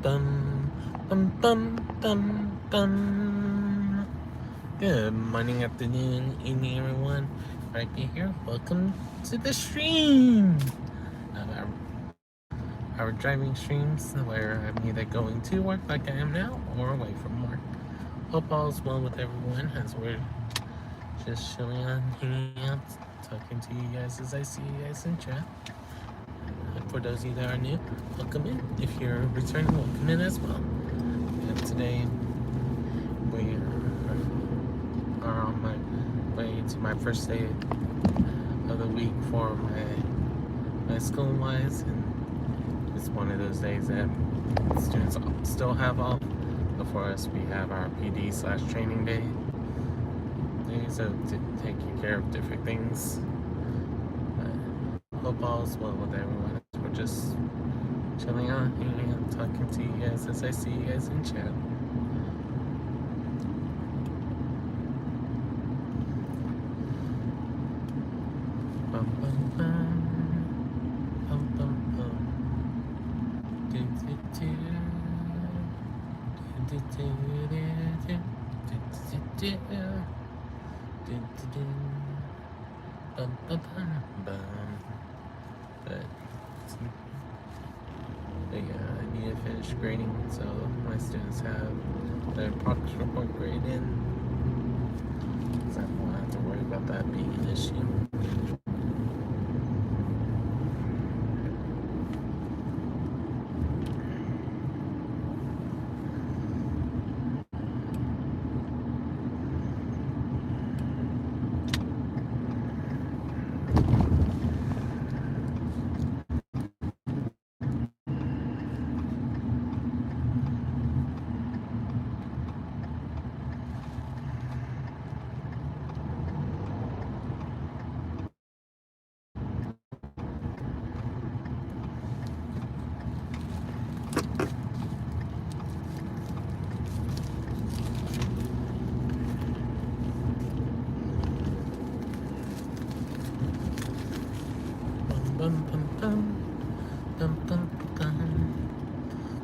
Bum, bum, bum, bum, bum. Good morning, afternoon, evening, everyone. Rhypi here. Welcome to the stream of our driving streams, where I'm either going to work like I am now or away from work. Hope all is well with everyone as we're just chilling out, hanging out, talking to you guys as I see you guys in chat. For those of you that are new, welcome in. If you're returning, welcome in as well. And today we are on my way to my first day of the week for my school wise, and it's one of those days that students still have off. Before us, we have our PD/training day. Days of taking care of different things. Hope all is well with everyone. We're just chilling out, hanging out, talking to you guys as I see you guys in chat. Bum, bum, bum. Bum, bum, bum. Do, do, do. Do, do, do, do. Do, do, do. Do, do, do. Bum, bum, bum, bum. But yeah, I need to finish grading, so my students have their progress report graded, so I won't have to worry about that being an issue. Bum, bum, bum. Bum, bum, bum.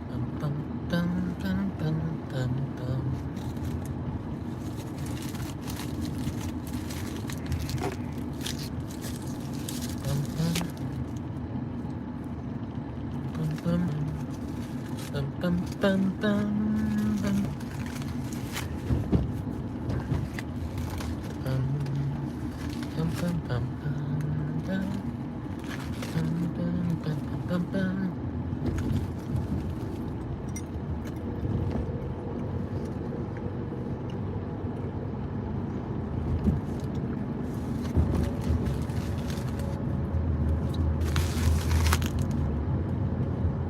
Bum, bum, bum, bum, bum, bum, bum. Bum, bum. Bum, bum. Bum, bum, bum, bum, bum. Bum, bum, bum, bum, bum. Bum, bum, bum, bum, bum.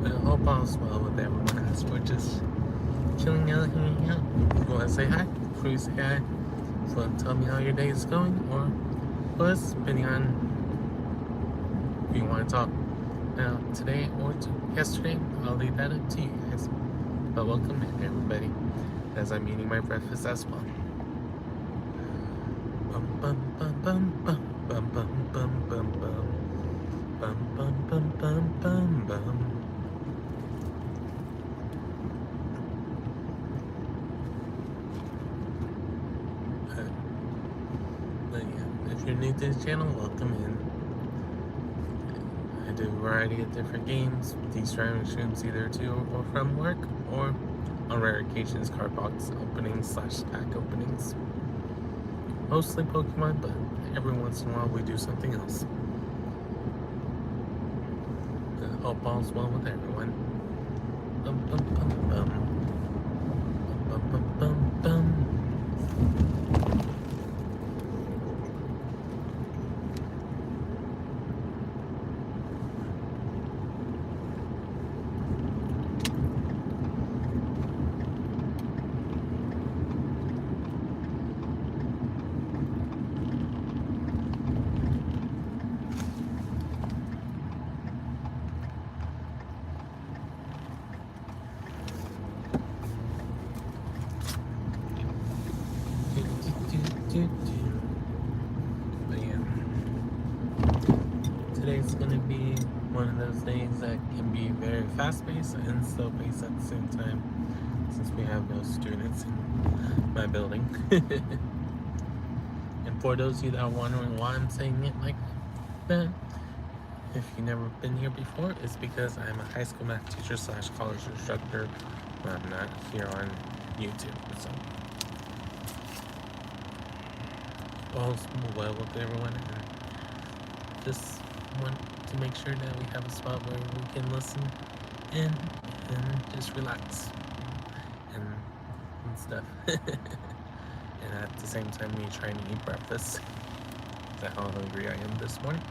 I hope all's well with everyone as we're just chilling out, hanging out. You want to say hi? Before you say hi, so tell me how your day is going, or plus, depending on if you want to talk now today or yesterday, I'll leave that up to you guys. But welcome in, everybody, as I'm eating my breakfast as well. Bum bum bum bum bum bum bum bum bum bum bum bum bum bum bum. But yeah, if you're new to the channel, welcome in. I do a variety of different games, these driving streams either to or from work, or on rare occasions card box openings / pack openings. Mostly Pokemon, but every once in a while we do something else. Hope all's well with everyone. Bum bum bum bum. Bum bum bum bum. But yeah, today's gonna be one of those days that can be very fast-paced and slow-paced at the same time, since we have no students in my building. And for those of you that are wondering why I'm saying it like that, if you've never been here before, it's because I'm a high school math teacher / college instructor when I'm not here on YouTube. So, all's well with everyone, and just want to make sure that we have a spot where we can listen and just relax and stuff. And at the same time, me trying to eat breakfast. That's how hungry I am this morning.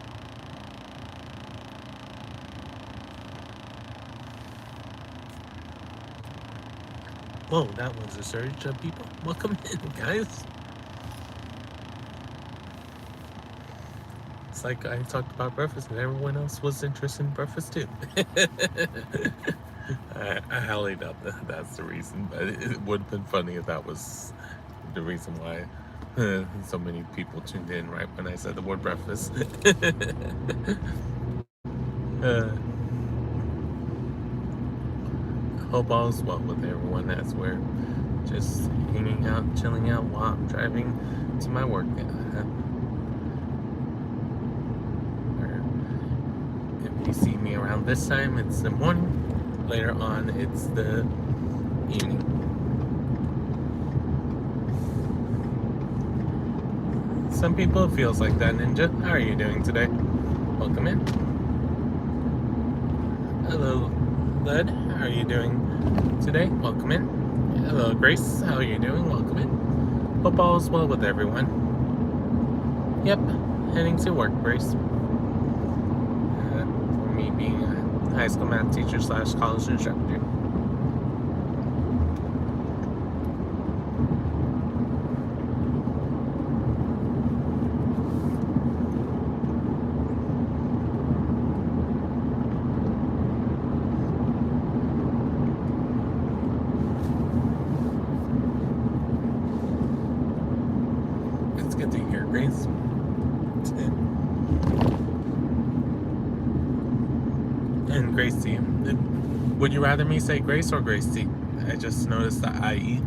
Whoa, that was a surge of people. Welcome in, guys. It's like I talked about breakfast and everyone else was interested in breakfast too. I highly doubt that's the reason, but it would have been funny if that was the reason why so many people tuned in right when I said the word breakfast. Hope all is well with everyone as we're just hanging out, chilling out while I'm driving to my work. If you see me around this time, it's the morning. Later on, it's the evening. Some people it feels like that, Ninja. How are you doing today? Welcome in. Hello, Lud. How are you doing today? Welcome in. Hello, Grace. How are you doing? Welcome in. Hope all is well with everyone. Yep, heading to work, Grace. For me being a high school math teacher / college instructor. It's good to hear, Grace. And Gracie. Would you rather me say Grace or Gracie? I just noticed the IE.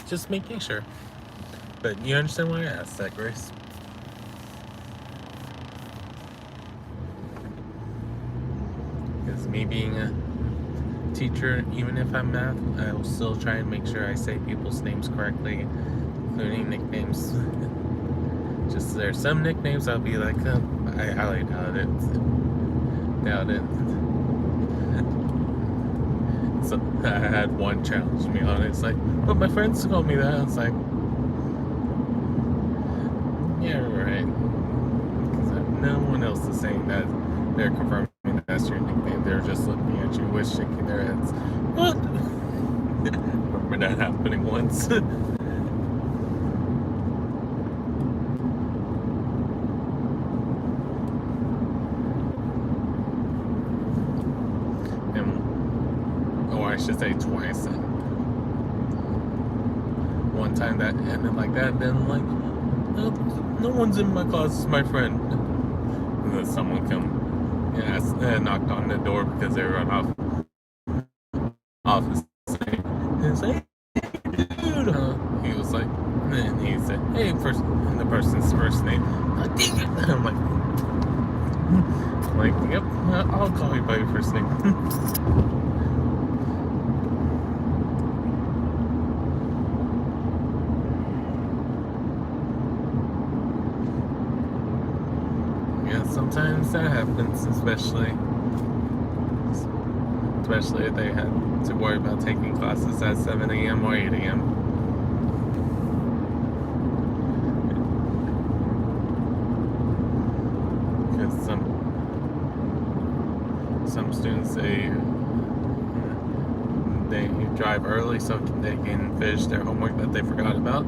Just making sure. But you understand why I asked that, Grace? Because me being a teacher, even if I'm math, I will still try and make sure I say people's names correctly, including nicknames. Just there's some nicknames I'll be like, I highly doubt it. So I had one challenge me on it. It's like, but my friends called me that. It's like, yeah, right. Because no one else is saying that they're confirming that's your nickname. They're just looking at you, shaking their heads. What? Remember that happening once. I should say twice. And one time that ended like that, then like, no one's in my class, it's my friend. And then someone come and knocked on the door because they were on office. And it's like, hey, dude. He was like, and he said, hey, and the person's first name. I'm like, yep, I'll call you by your first name. Sometimes that happens, especially if they had to worry about taking classes at 7 a.m. or 8 a.m. Because some students they drive early so they can finish their homework that they forgot about.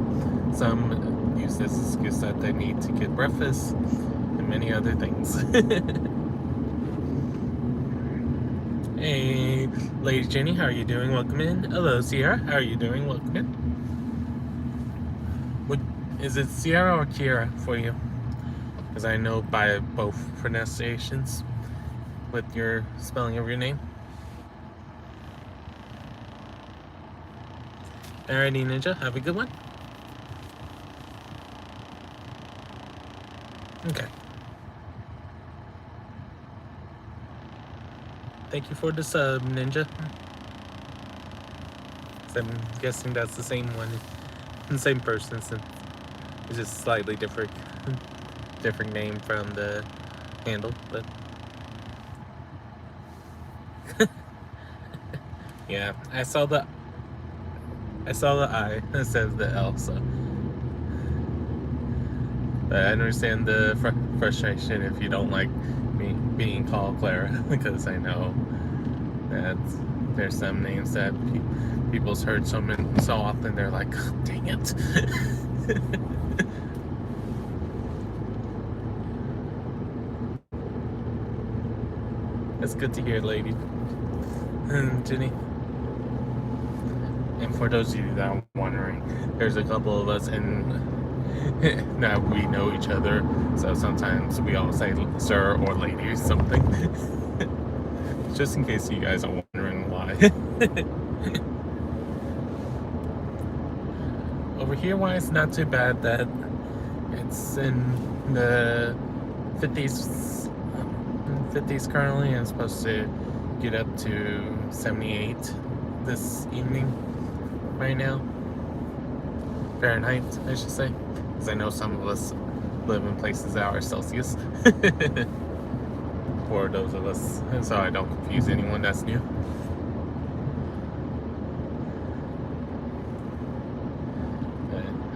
Some use this excuse that they need to get breakfast and many other things. Hey, Lady Jenny, how are you doing? Welcome in. Hello, Sierra. How are you doing? Welcome in. Is it Sierra or Kiera for you? Because I know by both pronunciations with your spelling of your name. Alrighty, Ninja. Have a good one. Okay. Thank you for the sub, Ninja. So I'm guessing that's the same one, the same person. So it's just slightly different name from the handle, but yeah, I saw the I that says the L, so. But I understand the frustration if you don't like me being called Clara, because I know that there's some names that people's heard so often they're like, oh, dang it. That's good to hear, lady. Jenny. And for those of you that are wondering, there's a couple of us and now we know each other, so sometimes we all say sir or lady or something. Just in case you guys are wondering why. Over here, why it's not too bad that it's in the 50s currently, and it's supposed to get up to 78 this evening right now. Fahrenheit, I should say, because I know some of us live in places that are Celsius. For those of us, so I don't confuse anyone that's new.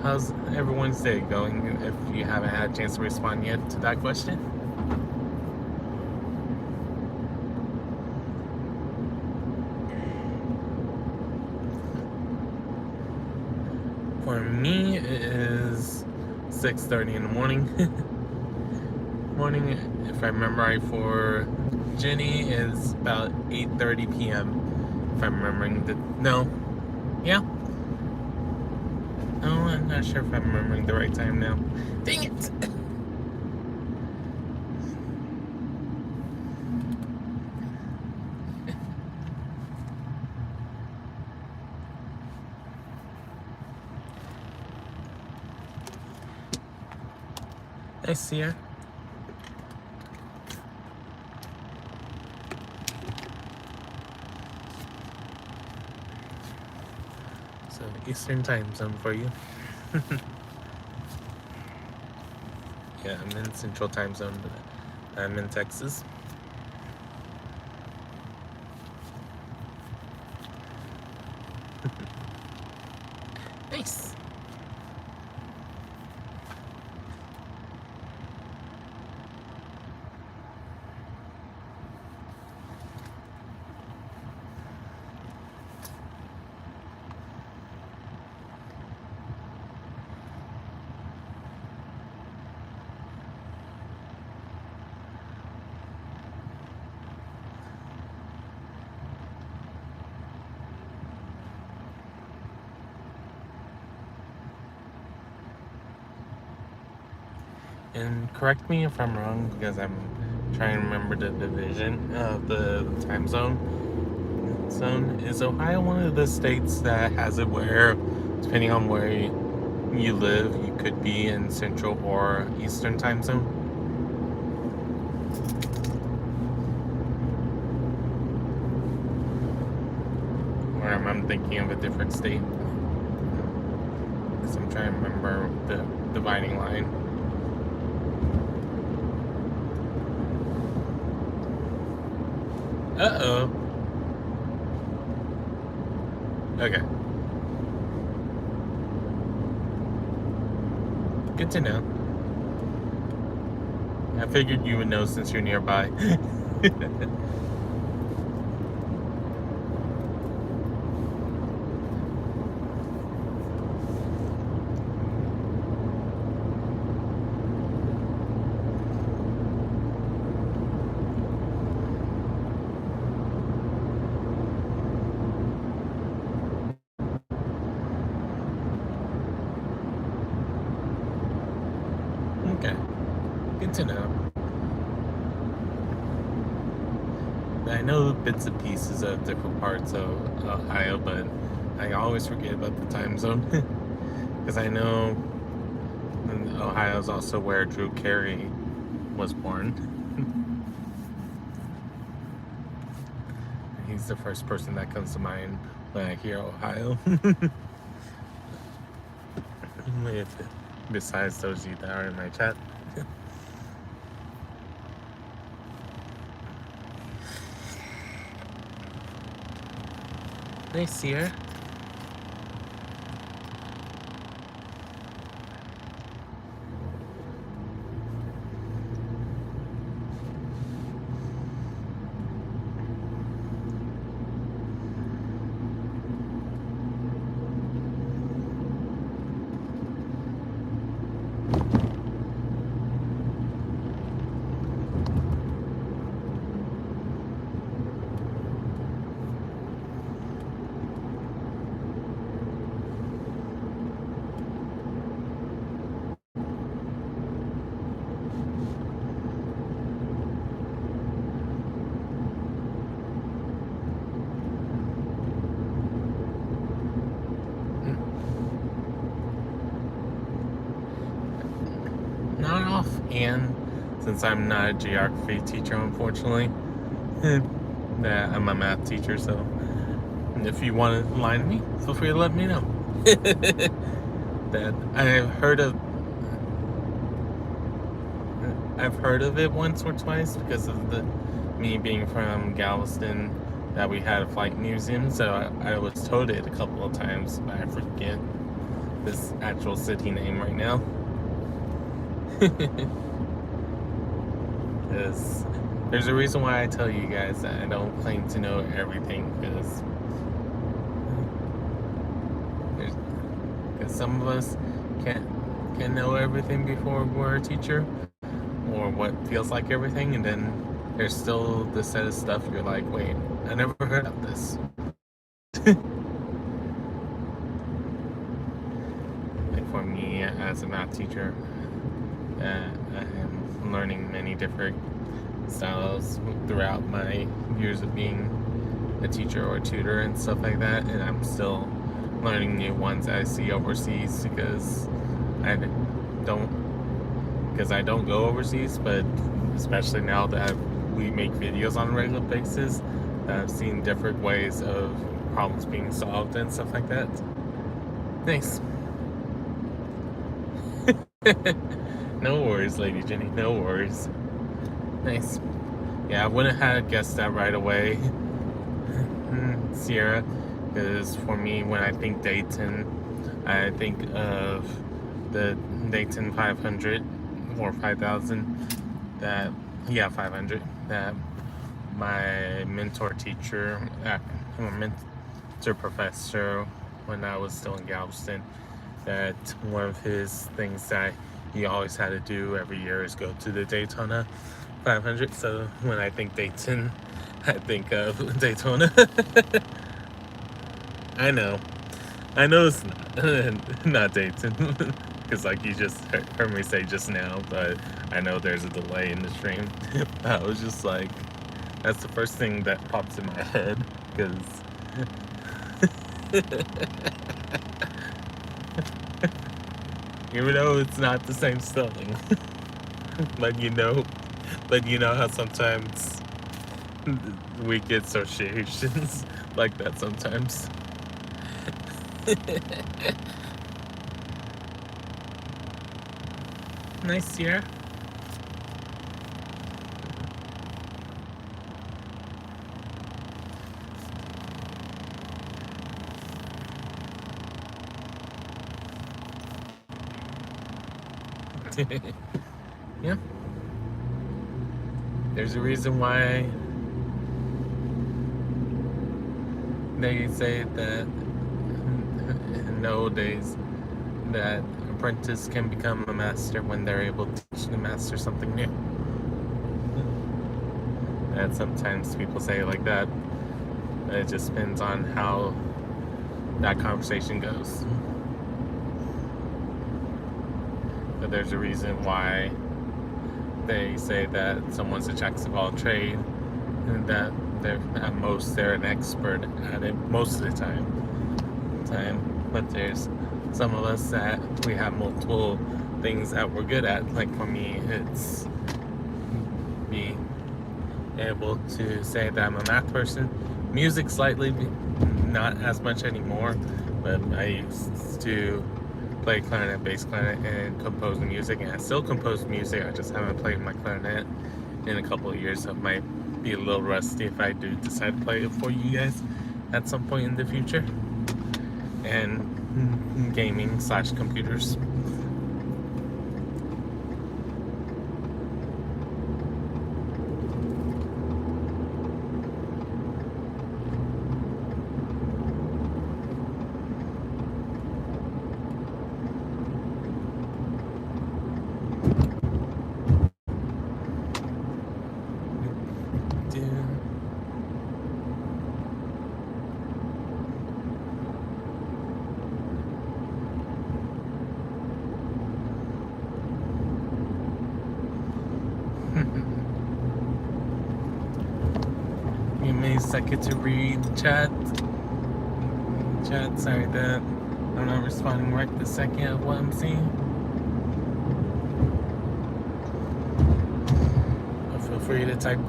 How's everyone's day going, if you haven't had a chance to respond yet to that question? For me, it is 6:30 in the morning. If I remember right, for Jenny is about 8:30 p.m. If I'm remembering yeah. Oh, I'm not sure if I'm remembering the right time now. Dang it! I see her. So, Eastern time zone for you. Yeah, I'm in Central time zone, but I'm in Texas. Nice. And correct me if I'm wrong, because I'm trying to remember the division of the time zone. Is Ohio one of the states that has it where, depending on where you live, you could be in Central or Eastern time zone? Or am I thinking of a different state? Because I'm trying to remember the dividing line. Uh-oh. Okay. Good to know. I figured you would know since you're nearby. good to know. I know bits and pieces of different parts of Ohio, but I always forget about the time zone. Because I know Ohio is also where Drew Carey was born. He's the first person that comes to mind when I hear Ohio. Besides those of you that are in my chat. Nice, Sierra. Not offhand, since I'm not a geography teacher, unfortunately. That I'm a math teacher, so if you want to line me, feel free to let me know. That I've heard of it once or twice because of me being from Galveston, that we had a flight museum, so I was told it a couple of times, but I forget this actual city name right now. Because there's a reason why I tell you guys that I don't claim to know everything, because some of us can't know everything before we're a teacher, or what feels like everything, and then there's still the set of stuff you're like, wait, I never heard of this. Like for me as a math teacher, I am learning many different styles throughout my years of being a teacher or a tutor and stuff like that, and I'm still learning new ones I see overseas because I don't go overseas, but especially now that we make videos on a regular basis, I've seen different ways of problems being solved and stuff like that. Thanks. No worries, Lady Jenny, no worries. Nice. Yeah, I wouldn't have guessed that right away, Sierra, because for me, when I think Dayton, I think of the Dayton 500 or 5,000 that, 500, that my mentor teacher, my mentor professor when I was still in Galveston, that one of his things that he always had to do every year is go to the Daytona 500. So when I think Dayton, I think of Daytona. I know it's not Dayton, because like you just heard me say just now, but I know there's a delay in the stream. I was just like, that's the first thing that pops in my head, because even though it's not the same spelling, but you know how sometimes we get associations like that sometimes. Nice, Sierra. Yeah. There's a reason why they say that in the old days that apprentice can become a master when they're able to teach the master something new. And sometimes people say it like that. It just depends on how that conversation goes. But there's a reason why they say that someone's a jack of all trade, and that at most they're an expert at it most of the time. But there's some of us that we have multiple things that we're good at. Like for me, it's being able to say that I'm a math person. Music slightly, not as much anymore, but I used to play clarinet, bass clarinet, and compose music, and I still compose music. I just haven't played my clarinet in a couple of years. I might be a little rusty if I do decide to play it for you guys at some point in the future. And gaming / computers. Give me a second to read chat. Sorry that I'm not responding right this second of what I'm seeing. But feel free to type.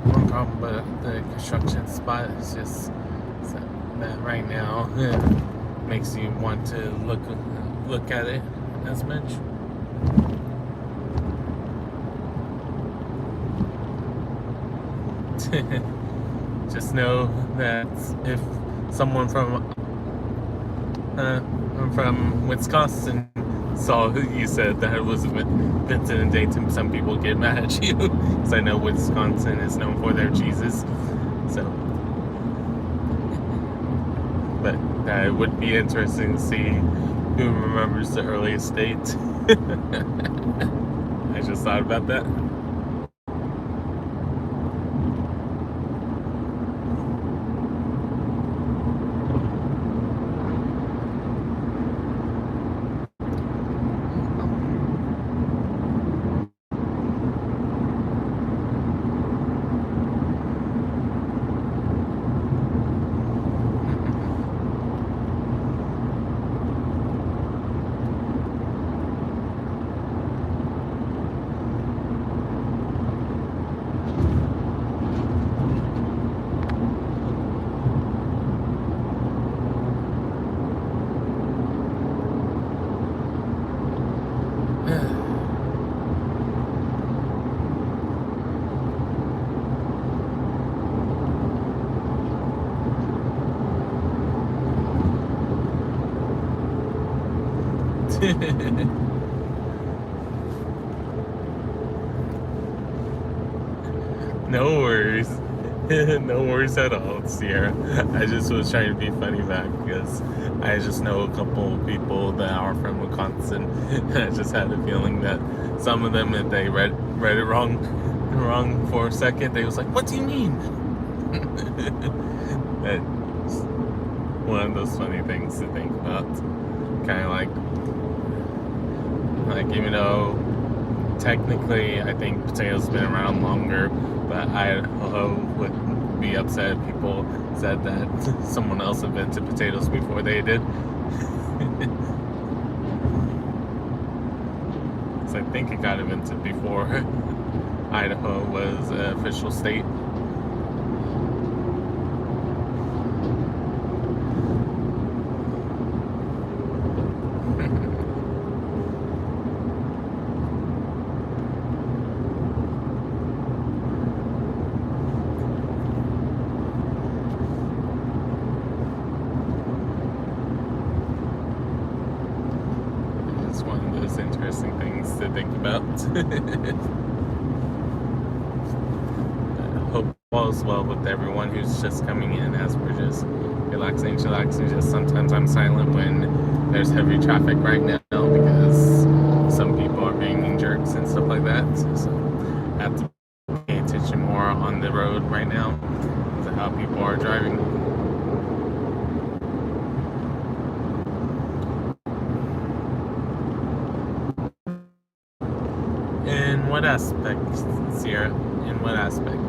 One problem but the construction spot is just that right now makes you want to look at it as much. Just know that if someone from Wisconsin saw you said that it was Vincent and Dayton, some people get mad at you because I know Wisconsin is known for their cheeses. So, but it would be interesting to see who remembers the earliest date. I just thought about that. No worries. No worries at all, Sierra. I just was trying to be funny back because I just know a couple of people that are from Wisconsin. I just had a feeling that some of them, if they read it wrong for a second, they was like, "What do you mean?" That's one of those funny things to think about. Kind of like even though technically I think potatoes been around longer, but Idaho would be upset if people said that someone else invented potatoes before they did. So I think it got invented before Idaho was an official state. Interesting Hope all is well with everyone who's just coming in as we're just relaxing. Just sometimes I'm silent when there's heavy traffic right now because some people are being jerks and stuff like that. So I have to pay attention more on the road right now to how people are driving. In what aspect, Sierra? In what aspect?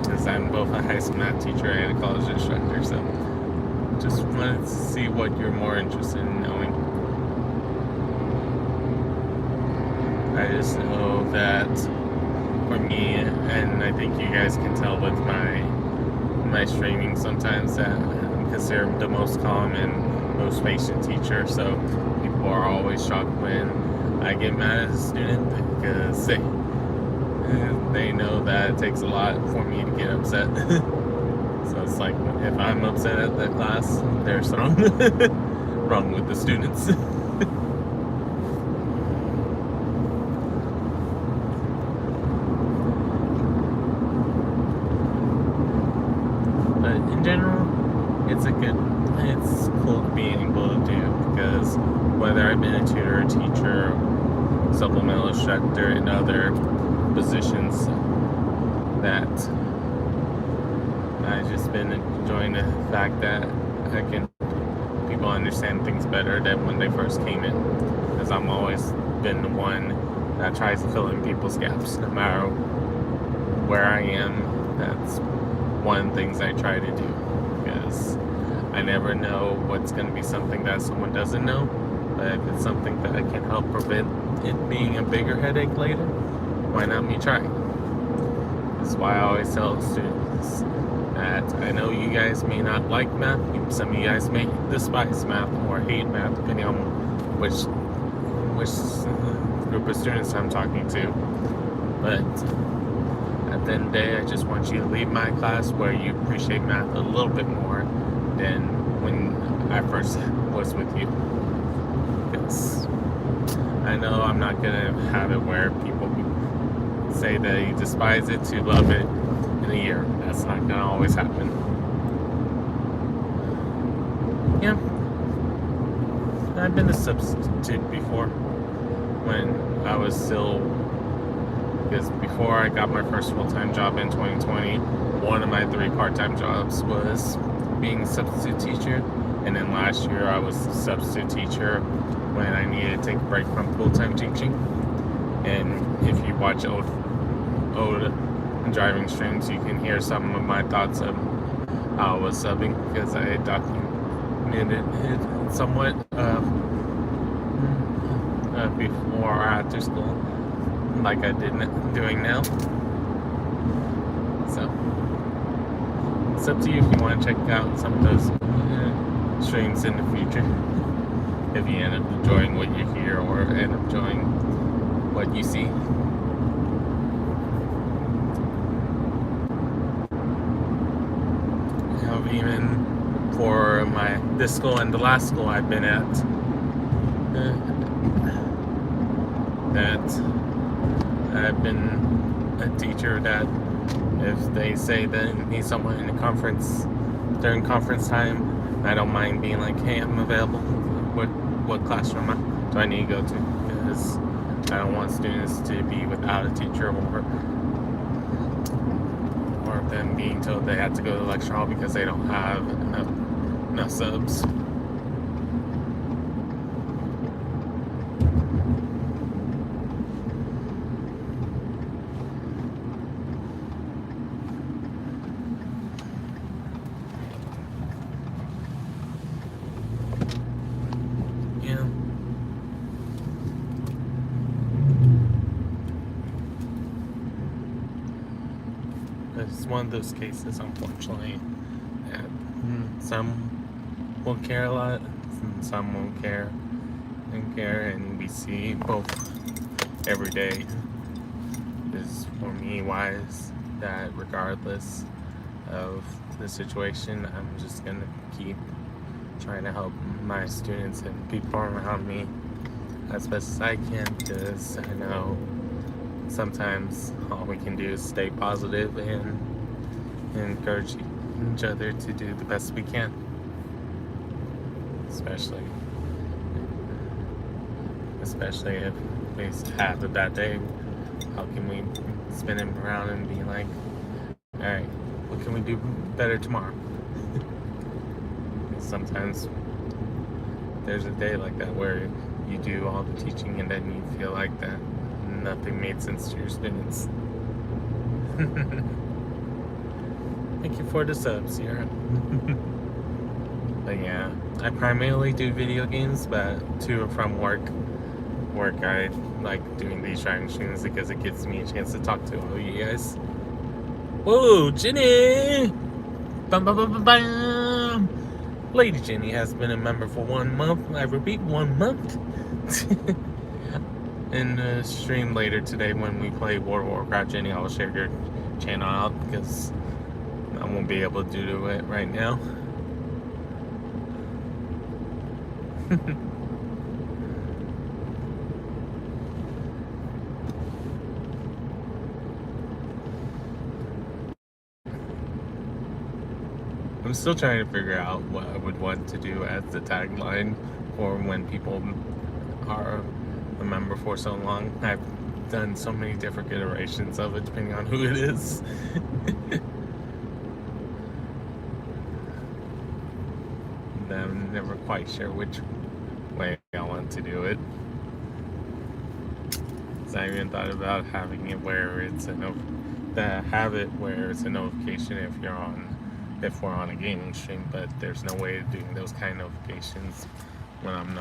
Because I'm both a high school math teacher and a college instructor, so just wanted to see what you're more interested in knowing. I just know that for me, and I think you guys can tell with my streaming sometimes, that I'm considered the most calm and most patient teacher, so people are always shocked when I get mad as a student because they know that it takes a lot for me to get upset. So it's like, if I'm upset at the class, there's wrong with the students. But in general, it's cool being able to do, because whether I've been a tutor, teacher, supplemental instructor, and other positions, that I've just been enjoying the fact that people understand things better than when they first came in, because I'm always been the one that tries to fill in people's gaps, no matter where I am. That's one of the things I try to do, because I never know what's going to be something that someone doesn't know, but if it's something that I can help prevent it being a bigger headache later, why not me try? That's why I always tell students that I know you guys may not like math, some of you guys may despise math or hate math, depending on which group of students I'm talking to, but at the end of the day, I just want you to leave my class where you appreciate math a little bit more than when I first was with you. Because I know I'm not going to have it where people say they despise it to love it in a year. That's not going to always happen. Yeah. I've been a substitute before when I was still, because before I got my first full-time job in 2020, one of my 3 part-time jobs was being a substitute teacher, and then last year I was a substitute teacher when I needed to take a break from full-time teaching. And if you watch old driving streams, you can hear some of my thoughts of how I was subbing, because I had documented it somewhat before or after school, like I did doing now. So it's up to you if you want to check out some of those streams in the future, if you end up enjoying what you hear or end up enjoying what you see. Even for this school and the last school I've been at, that I've been a teacher that if they say they need someone in a conference during conference time, I don't mind being like, hey, I'm available. What classroom do I need to go to? Because I don't want students to be without a teacher, or them being told they have to go to the lecture hall because they don't have enough subs. Yeah. It's one of those cases, unfortunately, that some will care a lot, and some won't care, and we see both every day. Is for me wise that regardless of the situation, I'm just gonna keep trying to help my students and people around me as best as I can, because I know sometimes all we can do is stay positive and encourage each other to do the best we can. Especially if we have a bad day, how can we spin him around and be like, all right, what can we do better tomorrow? Sometimes there's a day like that where you do all the teaching and then you feel like that nothing made sense to your students. Thank you for the sub, Sierra. But yeah, I primarily do video games, but to and from work, I like doing these driving streams because it gives me a chance to talk to all of you guys. Whoa, Jenny! Bum, bum, bum, bum, bum. Lady Jenny has been a member for 1 month. I repeat, 1 month. And stream later today when we play World of Warcraft. Jenny, I will share your channel out because I won't be able to do it right now. I'm still trying to figure out what I would want to do as the tagline for when people are a member for so long. I've done so many different iterations of it depending on who it is. I'm never quite sure which way I want to do it. So I even thought about having it where it's a notification if we're on a gaming stream, but there's no way of doing those kind of notifications when I'm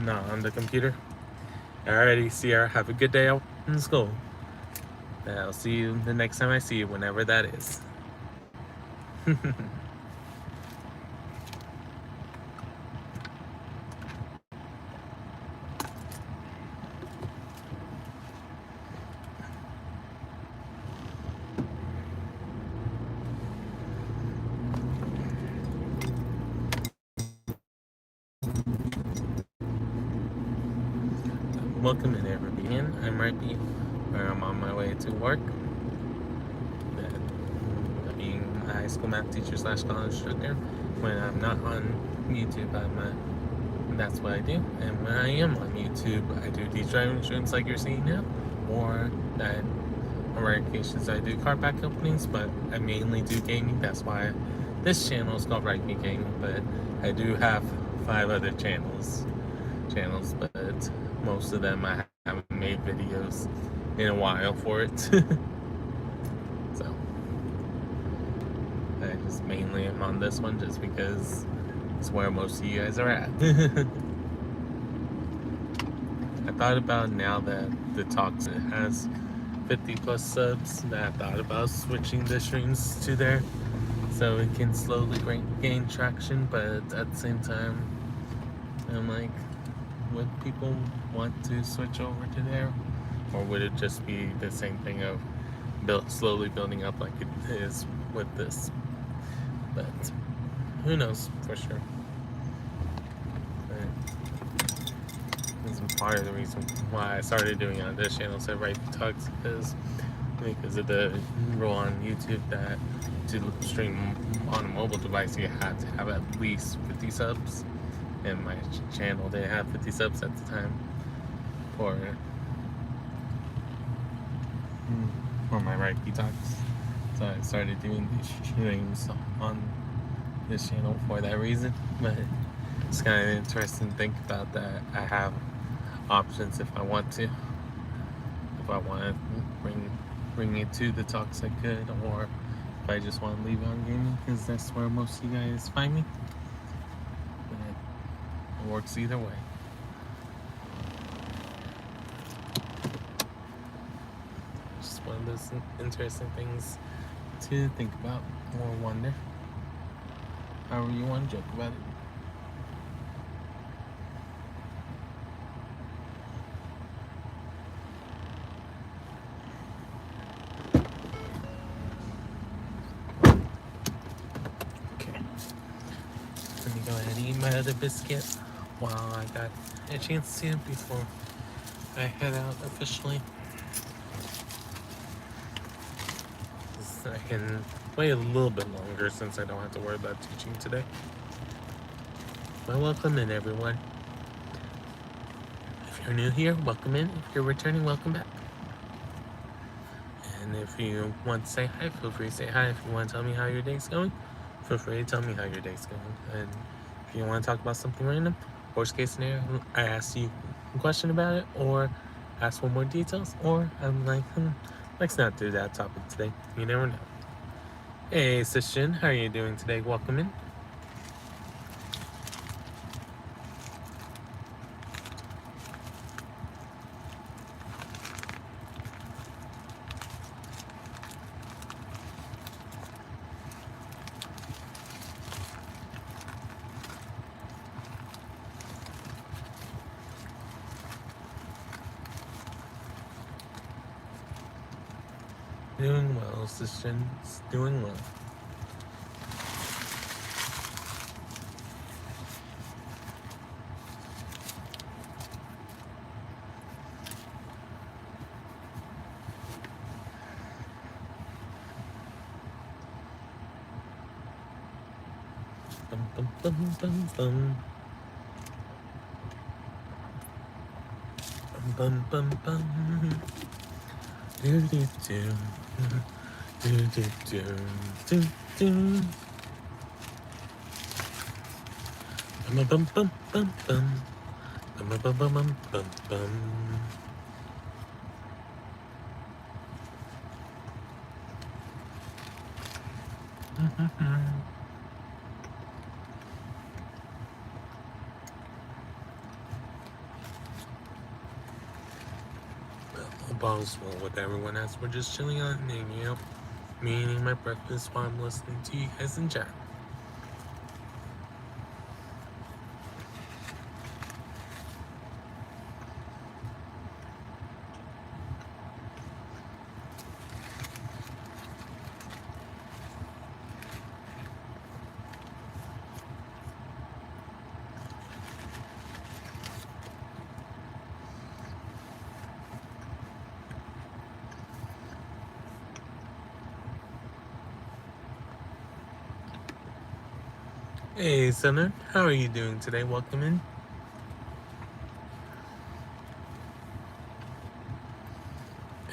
not on the computer. Alrighty, Sierra, have a good day out in school. I'll see you the next time I see you, whenever that is. Welcome in, everybody. I'm Rhypi, where I'm on my way to work. Being a high school math teacher / college instructor. When I'm not on YouTube, that's what I do. And when I am on YouTube, I do these driving streams like you're seeing now, or that on rare occasions I do car pack openings, but I mainly do gaming. That's why this channel is called Rhypi Gaming, but I do have 5 other channels, but most of them I haven't made videos in a while for it. So I just mainly am on this one just because it's where most of you guys are at. I thought about, now that the Talks has 50 plus subs, that I thought about switching the streams to there so it can slowly gain traction, but at the same time I'm like, would people want to switch over to there, or would it just be the same thing of slowly building up like it is with this? But who knows for sure. This is part of the reason why I started doing it on this channel, so Rhypi Talks, is because of the rule on YouTube that to stream on a mobile device you had to have at least 50 subs. And my channel didn't have 50 subs at the time for my Rhypi Talks. So I started doing these streams on this channel for that reason. But it's kind of interesting to think about that I have options if I want to. If I want to bring it to the Talks, I could, or if I just want to leave it on gaming, because that's where most of you guys find me. Works either way. Just one of those interesting things to think about or wonder. However you want to joke about it. Okay. Let me go ahead and eat my other biscuit. while I got a chance to see it before I head out officially. I can wait a little bit longer since I don't have to worry about teaching today. Well, welcome in, everyone. If you're new here, welcome in. If you're returning, welcome back. And if you want to say hi, feel free to say hi. If you want to tell me how your day's going, feel free to tell me how your day's going. And if you want to talk about something random, worst case scenario, I ask you a question about it, or ask for more details, or I'm like, let's not do that topic today. You never know. Hey, Sishin, how are you doing today? Welcome in. Doing well, Sishin. Doing well. Bum, bum, bum, bum, bum. Bum, bum, bum. Do, do, do. Do, do, do. Do, do. Bum, bum, bum, bum, bum. Bum, bum, bum, bum, bum, bum. All's well with everyone else. We're just chilling out and hanging out, me eating my breakfast while I'm listening to you guys in chat. Hey, Senator, how are you doing today? Welcome in.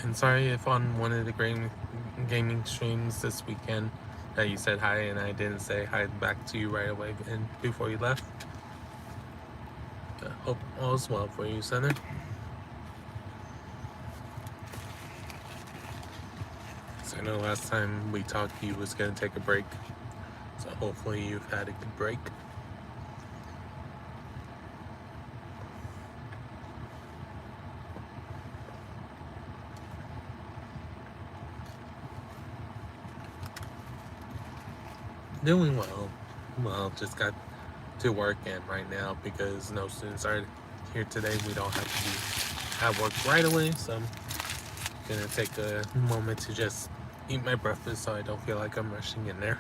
And sorry if on one of the gaming streams this weekend that you said hi and I didn't say hi back to you right away and before you left. Hope all's well for you, Senator. So I know last time we talked you was going to take a break. So hopefully you've had a good break. Doing well. Well, just got to work and right now because no students are here today. We don't have to be at work right away. So I'm going to take a moment to just eat my breakfast so I don't feel like I'm rushing in there.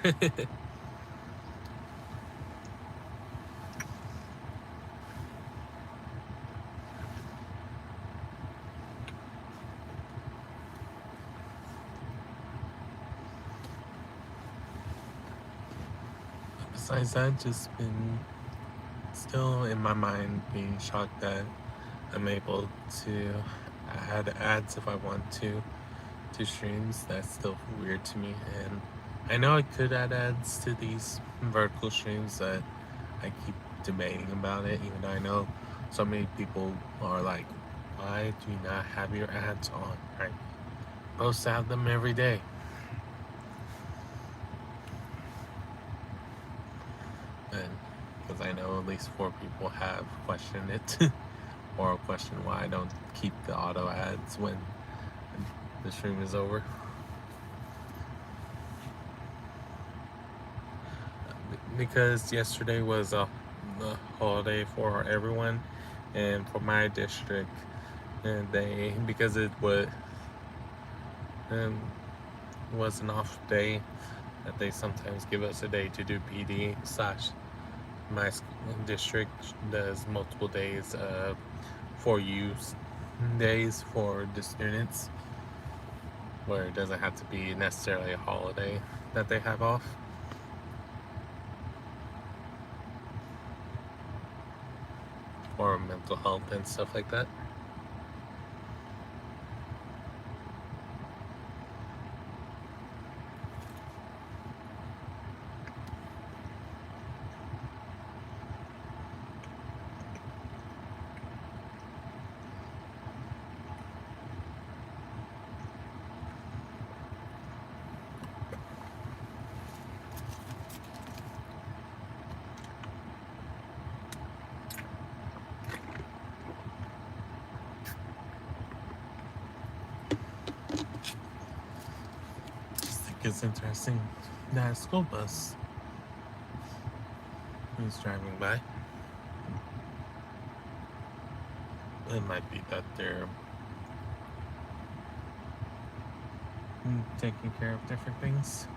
Besides that, just been still in my mind being shocked that I'm able to add ads if I want to streams. That's still weird to me, and I know I could add ads to these vertical streams, that I keep debating about it, even though I know so many people are like, why do you not have your ads on? Right? Post have them every day. And because I know at least 4 people have questioned it or questioned why I don't keep the auto ads when the stream is over. Because yesterday was a holiday for everyone, and for my district, and because it was an off day, that they sometimes give us a day to do PD / my district does multiple days of for use days for the students, where it doesn't have to be necessarily a holiday that they have off. Or mental health and stuff like that. It's interesting that a school bus is driving by. It might be that they're taking care of different things.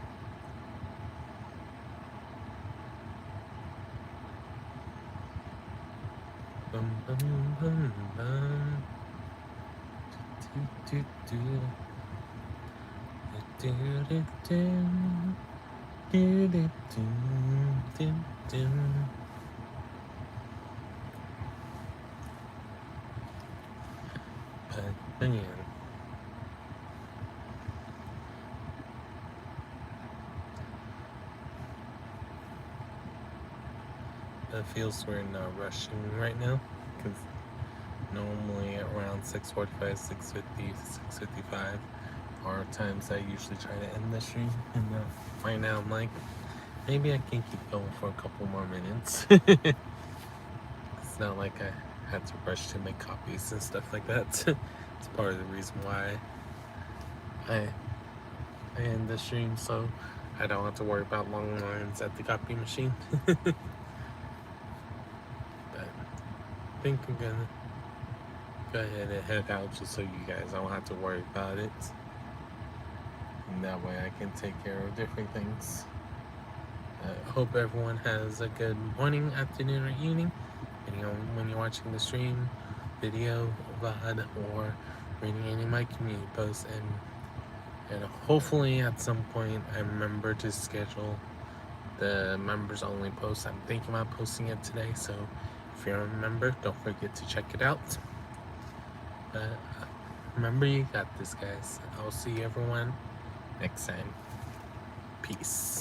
Bum, bum, bum, bum. Do, do, do. Do, do, do. Do, do, do, do, do. But again, it feels we're not rushing right now, because normally around 6:45, 6:50, 6:55 are times I usually try to end the stream, and right now I'm like, maybe I can keep going for a couple more minutes. It's not like I had to rush to make copies and stuff like that. It's part of the reason why I end the stream, so I don't have to worry about long lines at the copy machine. But I think I'm gonna go ahead and head out just so you guys don't have to worry about it. And that way I can take care of different things. I hope everyone has a good morning, afternoon, or evening. You know, when you're watching the stream, video, VOD, or reading any of my community posts, and hopefully at some point I remember to schedule the members only post. I'm thinking about posting it today, so if you're a member, don't forget to check it out. Remember, you got this, guys. I'll see everyone next time. Peace.